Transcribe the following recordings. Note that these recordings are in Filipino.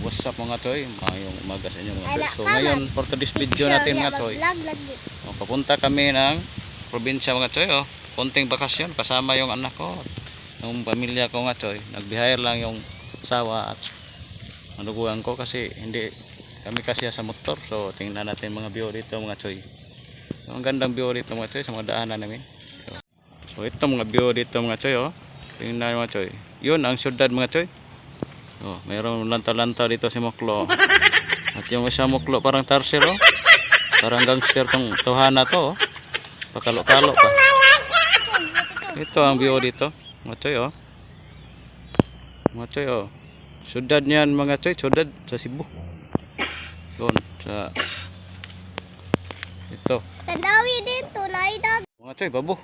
What's up mga choy? Mayong umaga sa inyo mga choy. So ngayon for today's video natin mga choy, papunta kami ng probinsya mga choy. Konting bakasyon kasama yung anak ko, yung pamilya ko mga choy. Nagbihayar lang yung asawa at manuguan ko kasi hindi kami kasi sa motor. So tingnan natin mga view dito mga choy. So, ang gandang view dito mga choy sa mga daanan namin. So ito mga view dito mga choy. Tingnan mga choy. Yun ang syudad mga choy. Mayroong lanta-lanta dito si Moklo. At yung isa Moklo parang tarsier parang gangster tong tuhana to. Pakalo-kalo pa. Ito ang view dito mga choy mga choy syudad niyan mga choy, syudad sa Cebu. Doon sa ito. Tandawi dito naidag. Mga choy, babo.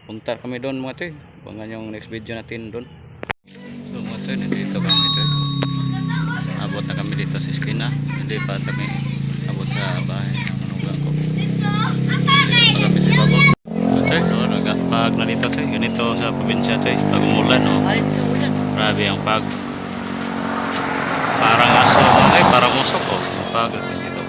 Punta kami doon mga choy. Abangan yung next video natin doon. So mga choy, nandito kami choy. Abot na kami dito sa eskina. Hindi pa kami abot sa bahay ng manugang ko. Malapit sa babo. Mga choy, pag na dito choy. Ganito sa probinsya choy. Pag umulan grabe ang pag. Parang aso. Parang usok pag dito.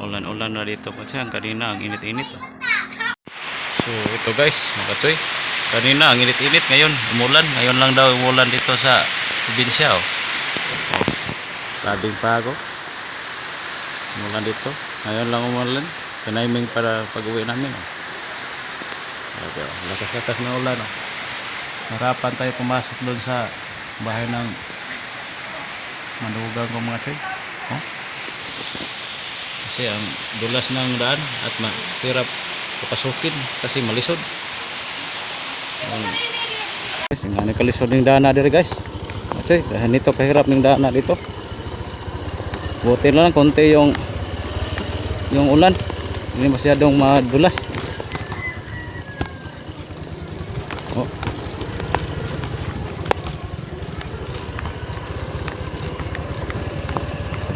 Ulan-ulan na dito kasi ang kanina ang init-init. So ito guys mga choy, kanina ang init-init, ngayon umulan. Ngayon lang daw umulan dito sa probinsya. Labing pago umulan dito, ngayon lang umulan. Kaniming para pag-uwi namin. Lakas-lakas na ulan. Harapan tayo pumasok doon sa bahay ng manugang ko mga choy. Kasi ang dulas ng daan at mahirap papasukin kasi malisod. Guys, nga kalisod ng daan na dito guys. Okay, dahil nito kahirap ng daan na dito. Buti na lang konti yung ulan. Hindi masyadong madulas.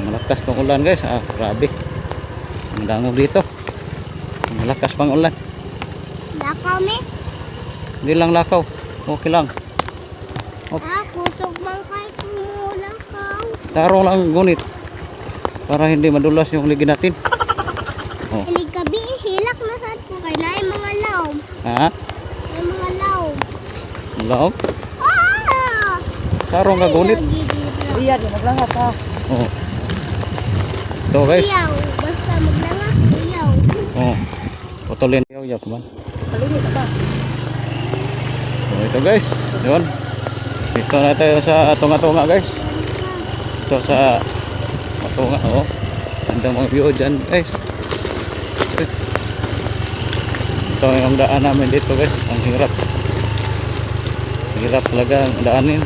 Malakas tong ulan guys. Grabe. Ang dangog dito. Malakas pang ulan. Lakaw me? Hindi lang lakaw. Okay lang. Kusog bang kay kumulakaw? Tarong lang gunit. Para hindi madulas yung ligi natin. Ilig gabi, hilak na sad ko kay naay mga law. Ha? May mga law. Laog? Tarong ka gunit. Iya, maglangat ka. Ito guys. Iyaw, basta maglangat, iyaw. Putulin yaw man. Paligid ka ba? So ito guys, yun. Dito na tayo sa tunga-tunga guys. Ito sa tunga, Gandang mga view dyan guys. Ito yung daan namin dito guys. Ang hirap. Hirap talaga ang daanin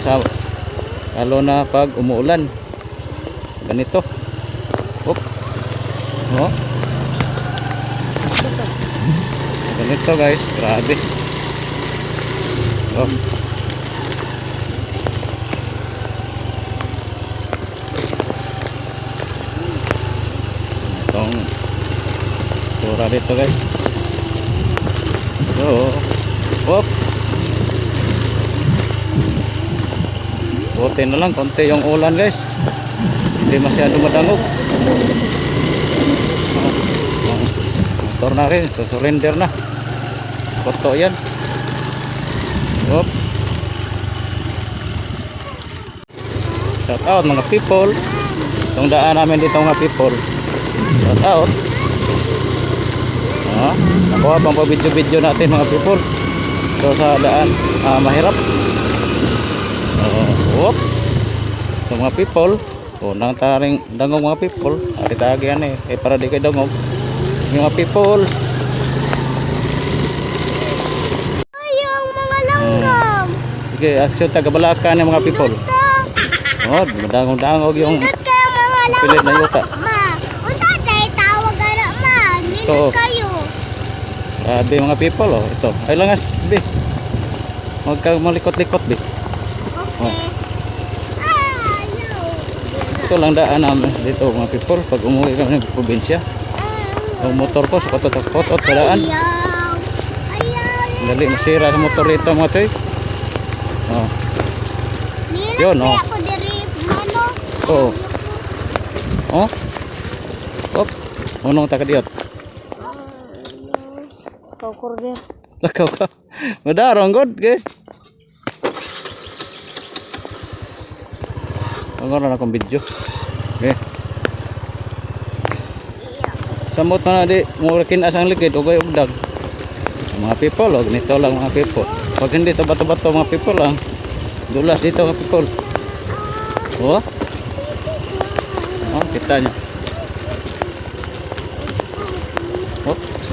lalo na pag umuulan. Ganito. Ganito guys, grabe. Itong tura dito guys. Buti na lang konti yung ulan guys, hindi masyadong madangog. Motor na rin, surrender na. Koto yan. Shout out mga people. Itong daan namin dito mga people. Shout out. Nakuha pang video-video natin mga people. Ito sa daan mahirap. So mga people, nang taring dangog mga people. Atitagi yan para di kayo dangog mga people. Yung mga langgam. Sige, asyo tagabalaka ng mga people. Madangog-dangog yung pilit na yuta. Ma, unta tayo tawag na ma. Nindot kayo. Grabe mga people ito. Ay langas, be. Huwag kang malikot-likot, be. Okay. Ito lang daan namin dito mga people pag umuwi kami ng probinsya. Yung motor ko sa kotot sa daan. Ayaw. Dali masira sa motor ito mga choy. Oh. Yun, Yun, oh. Ako diri, mano. Oo. Oh. Hop. Unong takadiot. Kokur dia. Lakaw ka. Madarong god kay. Ang na akong video. Okay. Samot na di mo kinas ang likid ugay ugdag. Mga people og nito lang mga people. Pag hindi to bato-bato mga people lang. Dulas dito mga people. Oh. Oh, kita nyo. Oops.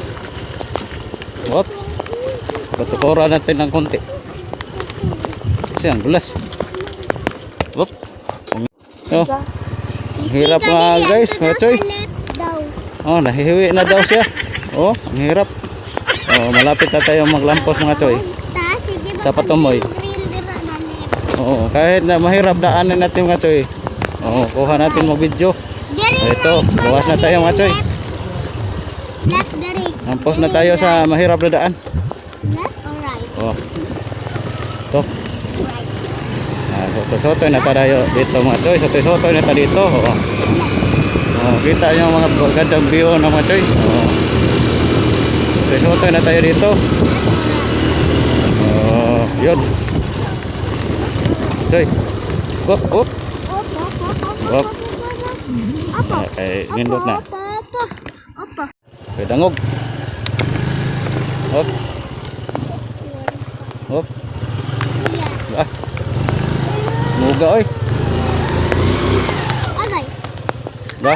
Oops. Batukura natin ng konti. Kasi ang dulas. Oop. Oh. Hirap mga guys, mga choy. Oh, nahihiwi na daw siya. Oh, ang hirap. Oh, malapit na tayo maglampos mga choy. Sa Patumoy. Oo, kahit na mahirap daanan natin mga choy. Oo, kuha natin mag video. Ito, bawas na tayo mga choy. Left, dari. Lampos na tayo sa mahirap na daan. Left or right? Oh. Ito. Right. Soto-soto na tayo dito mga choy. Soto-soto na tayo dito. Oo. Oh, kita nyo mga gandang view ng mga choy. Oh. Soto na tayo dito. Oh, yun. Choy. Up, up. Up. Apa? Ay, nindot na. Apa? Okay, dangog. Up. Up. Ah. Muga oy. Agay. Ba?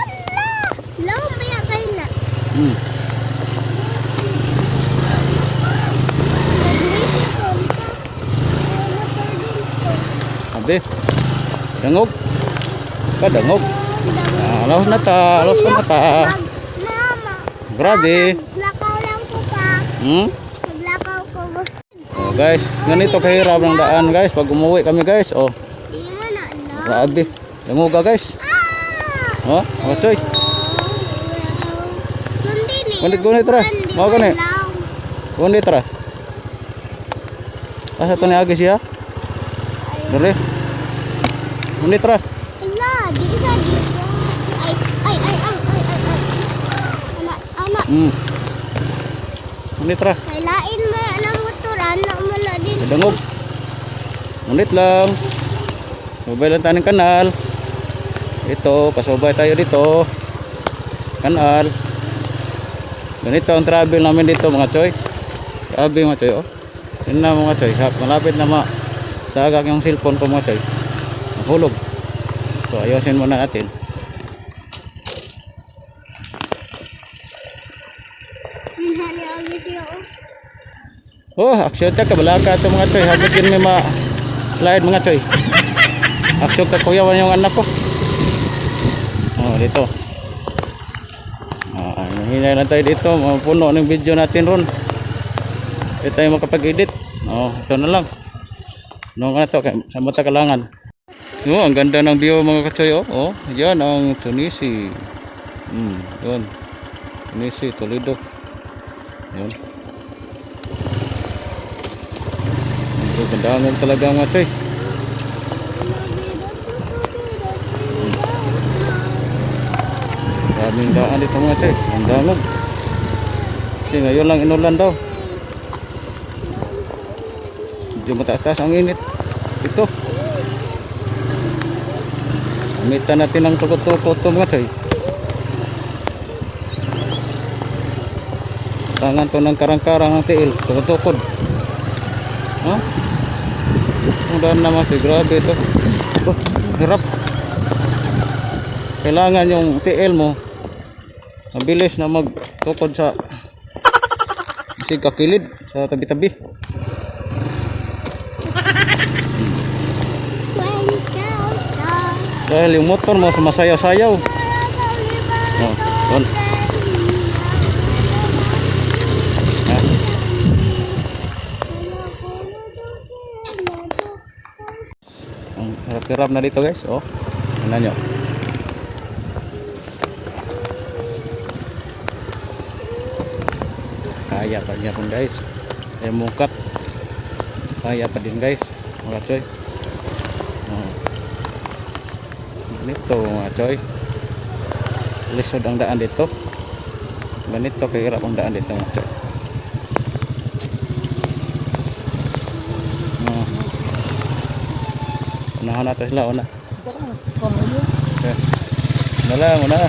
Law maya kayo na. Hmm. Abi. Dangog. Ka dangog. Alos na ta, alos na ta. Mama. Grabe. Lakaw lang ko pa. Hmm? Naglakaw ko gusto. Oh, guys, ganito kahirap ng daan guys pag umuwi kami guys. Oh, Di mo na law. grabe. Dangoga guys. Oh, oh choy. Sundili. Gunit ra. Mao gani. Kundi tara. Asa to ni agi siya? Dali. Kundi tara. Ala, di sa di. Ay. Anak. Hmm. Kundi tara. Kailain mo ang motor, anak mo na din. Dangog. Kundi lang. Subay lang tayo ng kanal. Ito, pasubay tayo dito. Kanal. Ganito ang travel namin dito mga choy. Grabe mga choy, oh. Yun na mga choy. Malapit na sagak yung cellphone ko mga choy. Mahulog. So ayusin muna natin. Sinali agi siya, Oh, action ta kabalaka ito mga choy. Habit yun may slide mga choy. Action ka kuyawan yung anak ko. Oh, dito. Hinay lang tayo dito. Mapuno ng video natin ron. Hindi tayo makapag-edit. Oh, ito na lang. Noong ka na ito. Sa mata kalangan. So, ang ganda ng view mga katsoy. Oh, yan ang Tunisi. Yun. Tunisi, Toledo. Yun. Ito, gandangan talaga mga katsoy. Maraming daan dito mga choy. Ang dangog. Kasi ngayon lang inulan daw. Medyo mataas-taas ang init. Ito. Gamitan natin ng tukot-tukot ito mga choy. Tangan to ng karang-karang ang tiil. Tukot-tukod. Huh? Ang daan naman choy. Grabe ito. Oh, hirap. Kailangan yung tiil mo mabilis na magtukod sa kakilid sa tabi-tabi. Dahil yung motor mo sumasayaw-sayaw. Oh, yun. Ang hirap-hirap na dito guys. Oh, tingnan nyo. Kaya pa niya pun guys. Kaya mukat. Kaya pa din guys, mga choy. Ganito mga choy. Lisod ang daan dito. Ganito kahirap ang daan dito mga choy. Unahan natin sila, una. Okay. Una.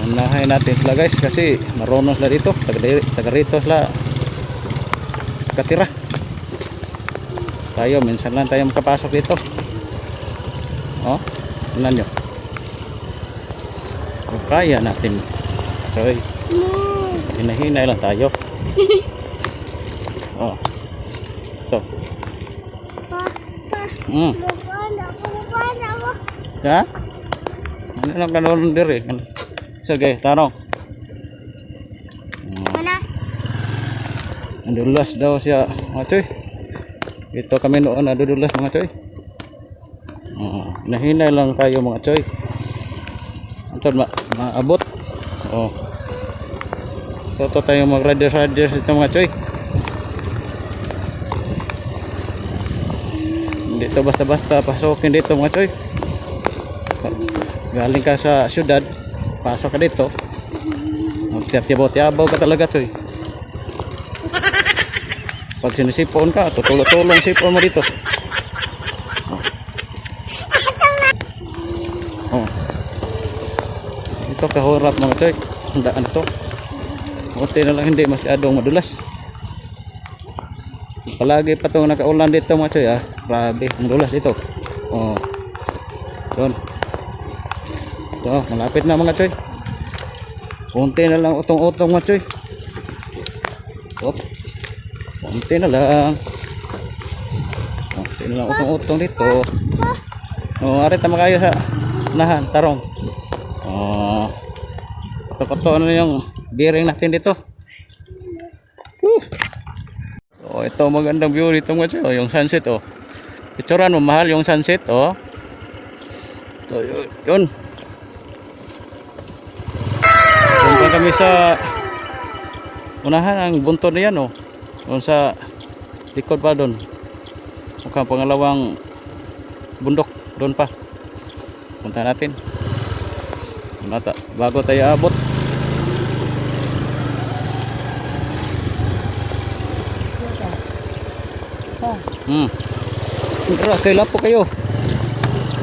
Unahin natin sila guys kasi marunong sila dito. Taga rito sila katira. Tayo, minsan lang tayo makapasok dito. Oh, tingnan nyo. Kung kaya natin, choy. Hinahinay lang tayo. Oh. Ito. Mukha ako. Ha? Ano lang kanon diri? Sige, tanong. Mana? Nadulas daw siya, mga choy. Ito kami noon nadudulas mga choy. Nahinay lang tayo mga choy. Antod maabot. Oh. Toto tayo mag-riders ito mga choy. Dito basta-basta pasukin dito mga choy. Galing ka sa syudad, pasok ka dito. Magtiyabaw-tiyabaw ka talaga choy. Pag sinisipon ka, tutulong sipon mo dito. Oh. Ito kahurap mga choy. Ang daan ito. Buti na lang hindi masyadong madulas. Palagi pa itong nakaulan dito mga choy ah. Grabe, madulas dito. Oh. Doon. Ito, malapit na mga choy. Kunti na lang utong-utong mga choy. Op. Kunti na lang. Kunti na lang utong-utong dito. Oh, arit na kayo sa nahan, tarong. Oh. Ito na yung bearing natin dito. Oh, ito magandang view dito mga choy. Oh, yung sunset oh. Picturean mo mahal yung sunset oh. Ito yun. Punta kami sa unahan ang buntod na yan oh. Doon sa likod pa doon. Mukhang pangalawang bundok doon pa. Punta natin. Bago tayo abot. Kaila po kayo.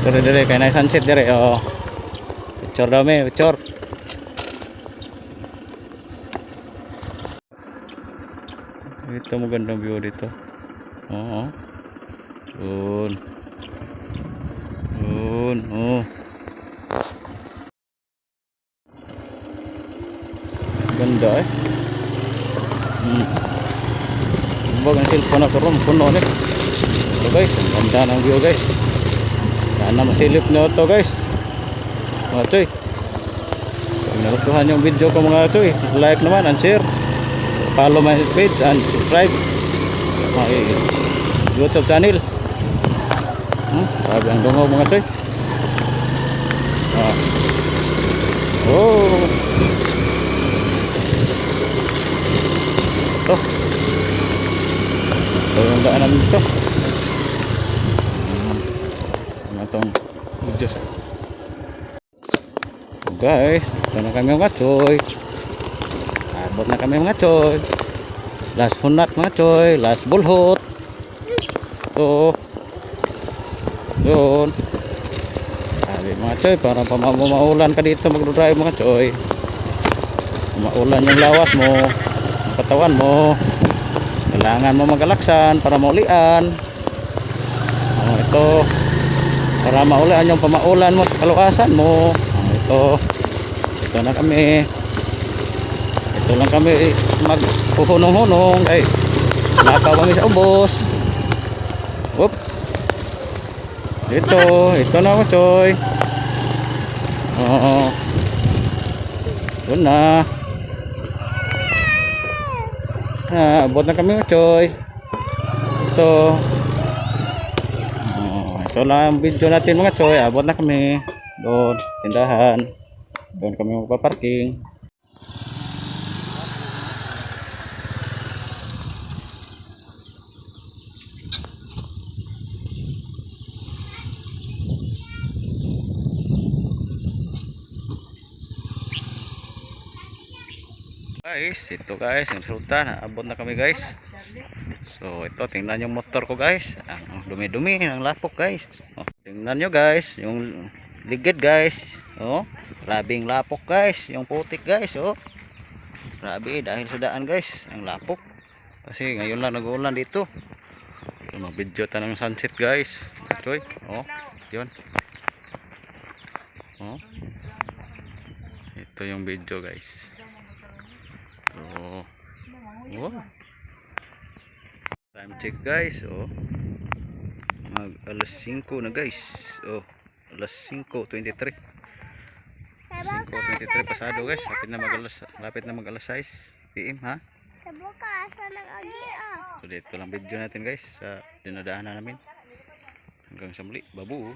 Dire kay na sunset dire oh. Picture daw me, picture. Ito magandang view dito. Oo. Doon. Oh. Ganda eh. Huwag ang cellphone ako ron. Puno ulit. Ito guys. Ang ganda ng view guys. Sana masilip nyo ito guys. Mga choy. Kung nagustuhan yung video ko mga choy, like naman and share. Follow my page and subscribe my YouTube channel. Grabe ang dungog mga choy. Oh. Ito. Ito yung daan namin dito. Itong video sa. So guys, ito na kami mga choy. Abot na kami mga choy. Last hunat mga choy. Last bulhot. Ito. Yun. Sabi mga choy, para maulan ka dito mag-drive mga choy. Maulan yung lawas mo, yung katawan mo. Kailangan mo magalaksan para maulian. Ito. Para maulian yung pamaulan mo sa kaluasan mo. Ito. Ito na kami. Ito lang kami magpuhunong-hunong. Ay, nakaw kami sa ubos. Whoop. Ito na mga choy. Oo. Ito na. Abot na kami mga choy. Ito. Ito lang ang video natin mga choy. Abot na kami. Doon, tindahan. Doon kami magpaparking. Guys, ito guys, yung resulta, naabot na kami guys. So ito, tingnan yung motor ko guys. Ang dumi-dumi ng lapok guys. Oh, tingnan nyo guys, yung ligid guys. Oh, grabing lapok guys, yung putik guys. Oh, grabe dahil sa daan guys, ang lapok. Kasi ngayon lang nag-uulan dito. So mag-video tayo ng sunset guys. Ito, oh, yun. Oh, ito yung video guys. Oh, wow. Time check guys. Oh, mag alas 5 na guys. Oh, alas 5:23. 5:23 pasado guys. Lapit na mag alas 6 PM ha. Sa bukas, ng agia. So dito lang video natin guys sa dinadaanan namin. Hanggang sa muli. Babu.